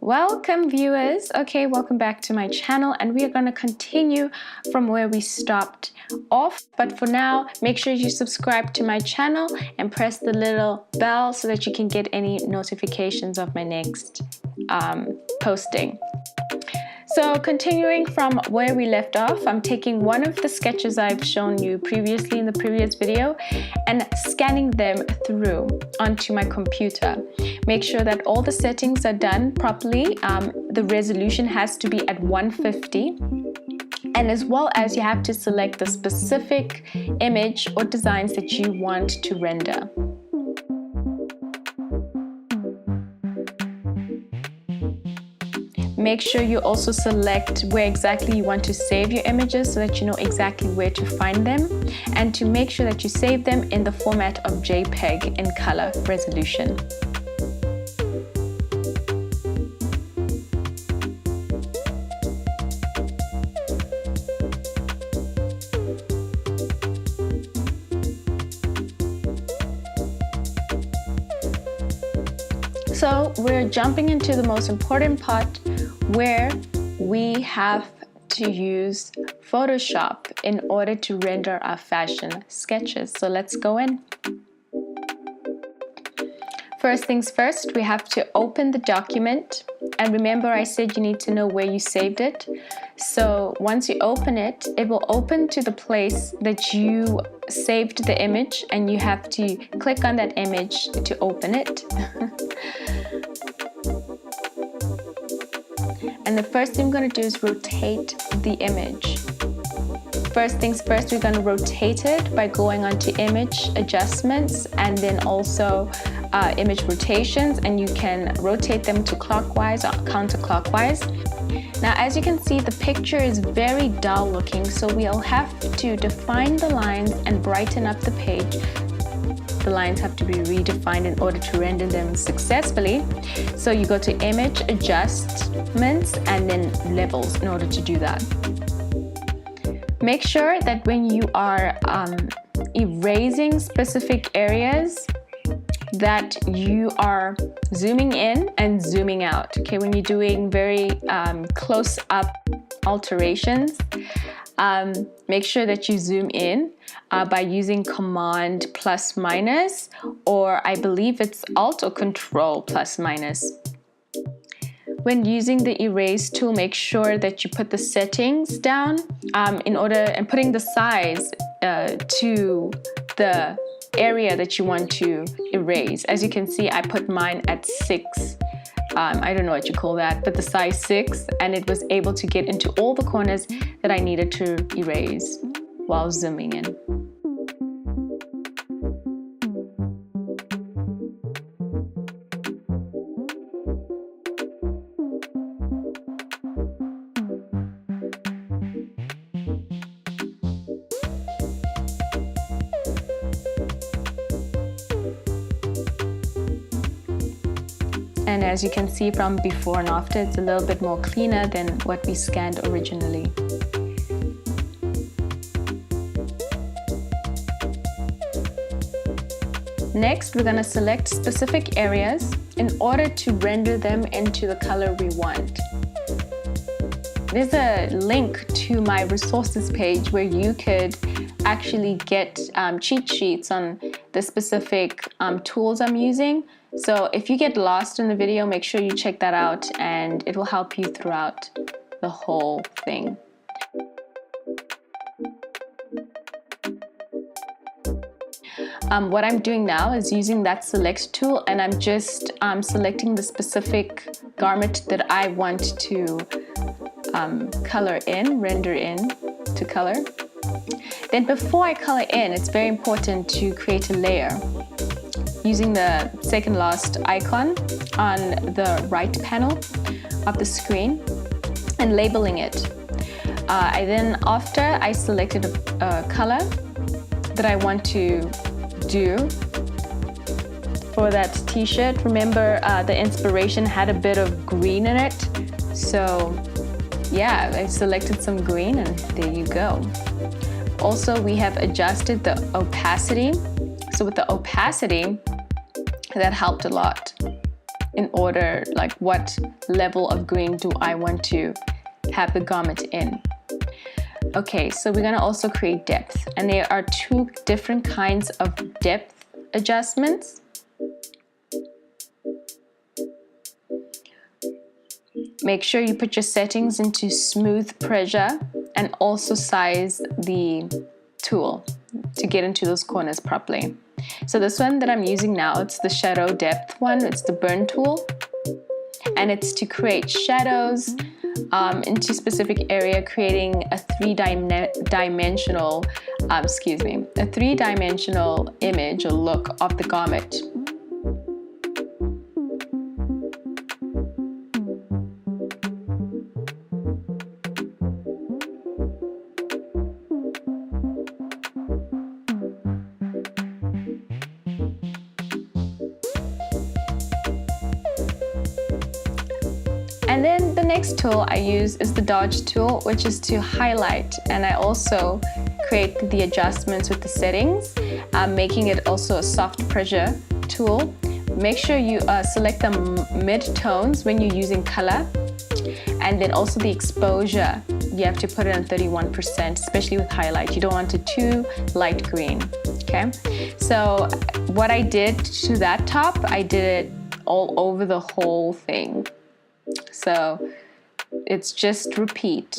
Welcome viewers. Okay, welcome back to my channel, and we are going to continue from where we stopped off. But for now, make sure you subscribe to my channel and press the little bell so that you can get any notifications of my next posting. So continuing from where we left off, I'm taking one of the sketches I've shown you previously in the previous video and scanning them through onto my computer. Make sure that all the settings are done properly. The resolution has to be at 150. And as well as you have to select the specific image or designs that you want to render. Make sure you also select where exactly you want to save your images so that you know exactly where to find them, and to make sure that you save them in the format of JPEG in color resolution. So we're jumping into the most important part where we have to use Photoshop in order to render our fashion sketches. So let's go in. First things first, we have to open the document. And remember I said you need to know where you saved it. So once you open it, it will open to the place that you saved the image, and you have to click on that image to open it. And the first thing I'm going to do is rotate the image. First things first, we're going to rotate it by going onto image adjustments and then also image rotations, and you can rotate them to clockwise or counterclockwise. Now as you can see, the picture is very dull looking, so we'll have to define the lines and brighten up the page. The lines have to be redefined in order to render them successfully. So you go to image adjustments and then levels in order to do that. Make sure that when you are erasing specific areas that you are zooming in and zooming out. Okay, when you're doing very close up alterations, make sure that you zoom in by using Command plus minus, or I believe it's Alt or Control plus minus. When using the erase tool, make sure that you put the settings down and putting the size to the area that you want to erase. As you can see, I put mine at 6. I don't know what you call that, but the size 6, and it was able to get into all the corners that I needed to erase while zooming in. And as you can see from before and after, it's a little bit more cleaner than what we scanned originally. Next, we're going to select specific areas in order to render them into the color we want. There's a link to my resources page where you could actually get cheat sheets on the specific tools I'm using. So if you get lost in the video, make sure you check that out, and it will help you throughout the whole thing. What I'm doing now is using that select tool, and I'm just selecting the specific garment that I want to color in, render in to color. Then before I color in, it's very important to create a layer. Using the second last icon on the right panel of the screen and labeling it. After I selected a color that I want to do for that t-shirt. Remember the inspiration had a bit of green in it, so yeah, I selected some green and there you go. Also, we have adjusted the opacity. So with the opacity, that helped a lot. in order, like what level of green do I want to have the garment in. Okay, so we're gonna also create depth, and there are two different kinds of depth adjustments. Make sure you put your settings into smooth pressure and also size the tool to get into those corners properly. So this one that I'm using now, it's the shadow depth one, it's the burn tool, and it's to create shadows into specific area, creating a three-dimensional image or look of the garment. And then the next tool I use is the dodge tool, which is to highlight, and I also create the adjustments with the settings, making it also a soft pressure tool. Make sure you select the mid-tones when you're using color, and then also the exposure, you have to put it on 31%, especially with highlight. You don't want it too light green, okay? So what I did to that top, I did it all over the whole thing. So it's just repeat.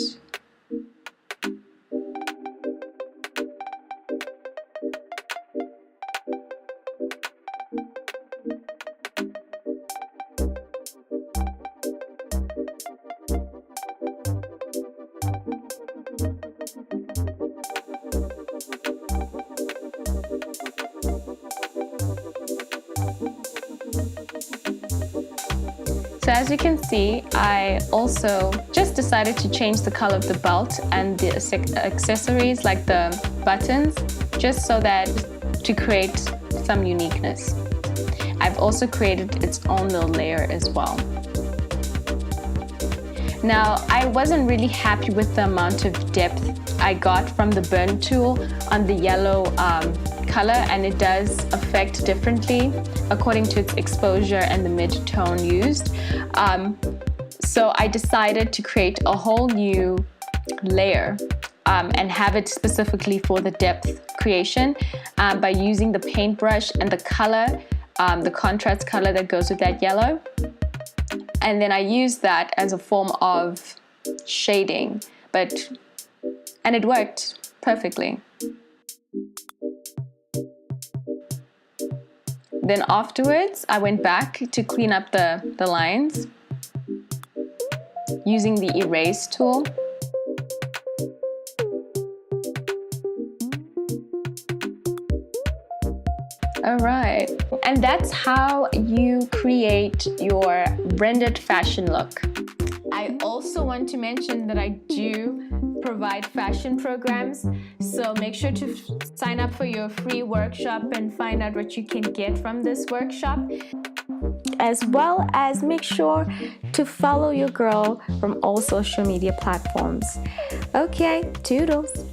So as you can see, I also just decided to change the color of the belt and the accessories like the buttons, just so that to create some uniqueness. I've also created its own little layer as well. Now, I wasn't really happy with the amount of depth I got from the burn tool on the yellow color, and it does affect differently according to its exposure and the mid-tone used. So I decided to create a whole new layer and have it specifically for the depth creation by using the paintbrush and the color, the contrast color that goes with that yellow. And then I used that as a form of shading, and it worked perfectly. Then afterwards, I went back to clean up the lines using the erase tool. All right, and that's how you create your rendered fashion look. I also want to mention that I do provide fashion programs, so make sure to sign up for your free workshop and find out what you can get from this workshop, as well as make sure to follow your girl from all social media platforms. Okay, toodles.